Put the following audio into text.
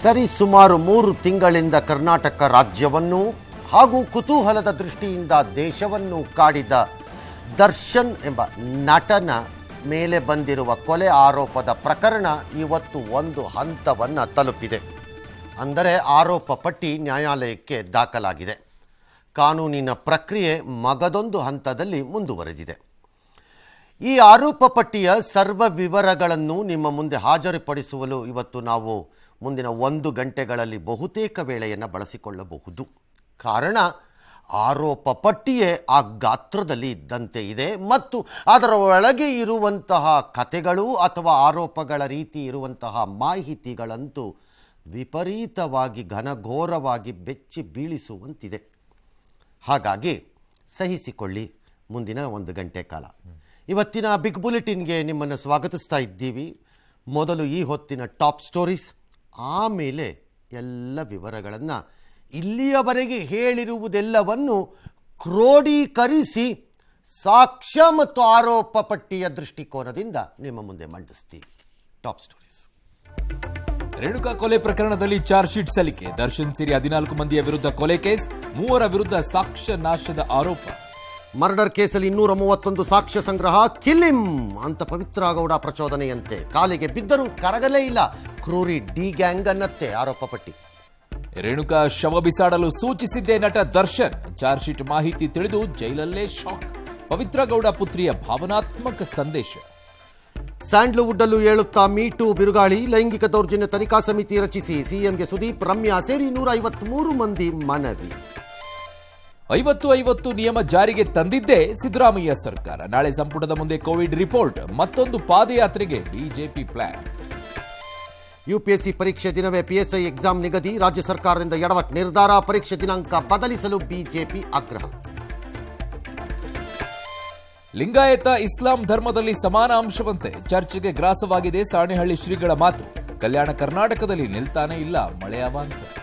ಸರಿಸುಮಾರು 3 ತಿಂಗಳಿಂದ ಕರ್ನಾಟಕ ರಾಜ್ಯವನ್ನು ಹಾಗೂ ಕುತೂಹಲದ ದೃಷ್ಟಿಯಿಂದ ದೇಶವನ್ನು ಕಾಡಿದ ದರ್ಶನ್ ಎಂಬ ನಟನ ಮೇಲೆ ಬಂದಿರುವ ಕೊಲೆ ಆರೋಪದ ಪ್ರಕರಣ ಇವತ್ತು ಒಂದು ಹಂತವನ್ನು ತಲುಪಿದೆ. ಅಂದರೆ ಆರೋಪ ಪಟ್ಟಿ ನ್ಯಾಯಾಲಯಕ್ಕೆ ದಾಖಲಾಗಿದೆ. ಕಾನೂನಿನ ಪ್ರಕ್ರಿಯೆ ಮಗದೊಂದು ಹಂತದಲ್ಲಿ ಮುಂದುವರೆದಿದೆ. ಈ ಆರೋಪ ಪಟ್ಟಿಯ ಸರ್ವ ವಿವರಗಳನ್ನು ನಿಮ್ಮ ಮುಂದೆ ಹಾಜರುಪಡಿಸಲು ಇವತ್ತು ನಾವು ಮುಂದಿನ 1 ಗಂಟೆಗಳಲ್ಲಿ ಬಹುತೇಕ ವೇಳೆಯನ್ನು ಬಳಸಿಕೊಳ್ಳಬಹುದು. ಕಾರಣ ಆರೋಪ ಪಟ್ಟಿಯೇ ಆ ಗಾತ್ರದಲ್ಲಿ ಇದ್ದಂತೆ ಇದೆ ಮತ್ತು ಅದರ ಒಳಗೆ ಇರುವಂತಹ ಕಥೆಗಳು ಅಥವಾ ಆರೋಪಗಳ ರೀತಿ ಇರುವಂತಹ ಮಾಹಿತಿಗಳಂತೂ ವಿಪರೀತವಾಗಿ ಘನಘೋರವಾಗಿ ಬೆಚ್ಚಿ ಬೀಳಿಸುವಂತಿದೆ. ಹಾಗಾಗಿ ಸಹಿಸಿಕೊಳ್ಳಿ ಮುಂದಿನ 1 ಗಂಟೆ ಕಾಲ. ಇವತ್ತಿನ ಬಿಗ್ ಬುಲೆಟಿನ್ಗೆ ನಿಮ್ಮನ್ನು ಸ್ವಾಗತಿಸ್ತಾ ಇದ್ದೀವಿ. ಮೊದಲು ಈ ಹೊತ್ತಿನ ಟಾಪ್ ಸ್ಟೋರೀಸ್, ಆಮೇಲೆ ಎಲ್ಲ ವಿವರಗಳನ್ನು ಇಲ್ಲಿಯವರೆಗೆ ಹೇಳಿರುವುದೆಲ್ಲವನ್ನು ಕ್ರೋಢೀಕರಿಸಿ ಸಾಕ್ಷ್ಯ ಮತ್ತು ಆರೋಪ ಪಟ್ಟಿಯ ದೃಷ್ಟಿಕೋನದಿಂದ ನಿಮ್ಮ ಮುಂದೆ ಮಂಡಿಸ್ತೀವಿ. Top stories. ರೇಣುಕಾ ಕೊಲೆ ಪ್ರಕರಣದಲ್ಲಿ ಚಾರ್ಜ್ ಶೀಟ್ ಸಲ್ಲಿಕೆ. ದರ್ಶನ್ ಸೇರಿ 14 ಮಂದಿಯ ವಿರುದ್ಧ ಕೊಲೆ ಕೇಸ್, 3 ವಿರುದ್ಧ ಸಾಕ್ಷ್ಯ ನಾಶದ ಆರೋಪ. ಮರ್ಡರ್ ಕೇಸಲ್ಲಿ 231 ಸಾಕ್ಷ್ಯ ಸಂಗ್ರಹ. ಕಿಲಿಂ ಅಂತ ಪವಿತ್ರ ಗೌಡ ಪ್ರಚೋದನೆಯಂತೆ ಕಾಲಿಗೆ ಬಿದ್ದರೂ ಕರಗಲೇ ಇಲ್ಲ. ಕ್ರೂರಿ ಡಿ ಗ್ಯಾಂಗ್ ಅನ್ನತ್ತೆ ಆರೋಪ ಪಟ್ಟಿ. ರೇಣುಕಾ ಶವ ಬಿಸಾಡಲು ಸೂಚಿಸಿದ್ದೇ ನಟ ದರ್ಶನ್. ಚಾರ್ಜ್ ಶೀಟ್ ಮಾಹಿತಿ ತಿಳಿದು ಜೈಲಲ್ಲೇ ಶಾಕ್. ಪವಿತ್ರ ಗೌಡ ಪುತ್ರಿಯ ಭಾವನಾತ್ಮಕ ಸಂದೇಶ. ಸ್ಯಾಂಡ್ಲ್ವುಡ್ ಅಲ್ಲೂ ಏಳುತ್ತಾ ಮೀಟು ಬಿರುಗಾಳಿ. ಲೈಂಗಿಕ ದೌರ್ಜನ್ಯ ತನಿಖಾ ಸಮಿತಿ ರಚಿಸಿ ಸಿಎಂಗೆ ಸುದೀಪ್, ರಮ್ಯಾ ಸೇರಿ 153 ಮಂದಿ ಮನವಿ. 50-50 ನಿಯಮ ಜಾರಿಗೆ ತಂದಿದ್ದೇ ಸಿದ್ದರಾಮಯ್ಯ ಸರ್ಕಾರ. ನಾಳೆ ಸಂಪುಟದ ಮುಂದೆ ಕೋವಿಡ್ ರಿಪೋರ್ಟ್. ಮತ್ತೊಂದು ಪಾದಯಾತ್ರೆಗೆ ಬಿಜೆಪಿ ಪ್ಲಾನ್. ಯುಪಿಎಸ್ಸಿ ಪರೀಕ್ಷೆ ದಿನವೇ ಪಿಎಸ್ಐ ಎಕ್ಸಾಮ್ ನಿಗದಿ. ರಾಜ್ಯ ಸರ್ಕಾರದಿಂದ ಎಡವಟ್ ನಿರ್ಧಾರ. ಪರೀಕ್ಷೆ ದಿನಾಂಕ ಬದಲಿಸಲು ಬಿಜೆಪಿ ಆಗ್ರಹ. ಲಿಂಗಾಯತ ಇಸ್ಲಾಂ ಧರ್ಮದಲ್ಲಿ ಸಮಾನ ಅಂಶವಂತೆ. ಚರ್ಚೆಗೆ ಗ್ರಾಸವಾಗಿದೆ ಸಾಣೆಹಳ್ಳಿ ಶ್ರೀಗಳ ಮಾತು. ಕಲ್ಯಾಣ ಕರ್ನಾಟಕದಲ್ಲಿ ನಿಲ್ತಾನೇ ಇಲ್ಲ ಮಳೆ ಅವಾಂತರ.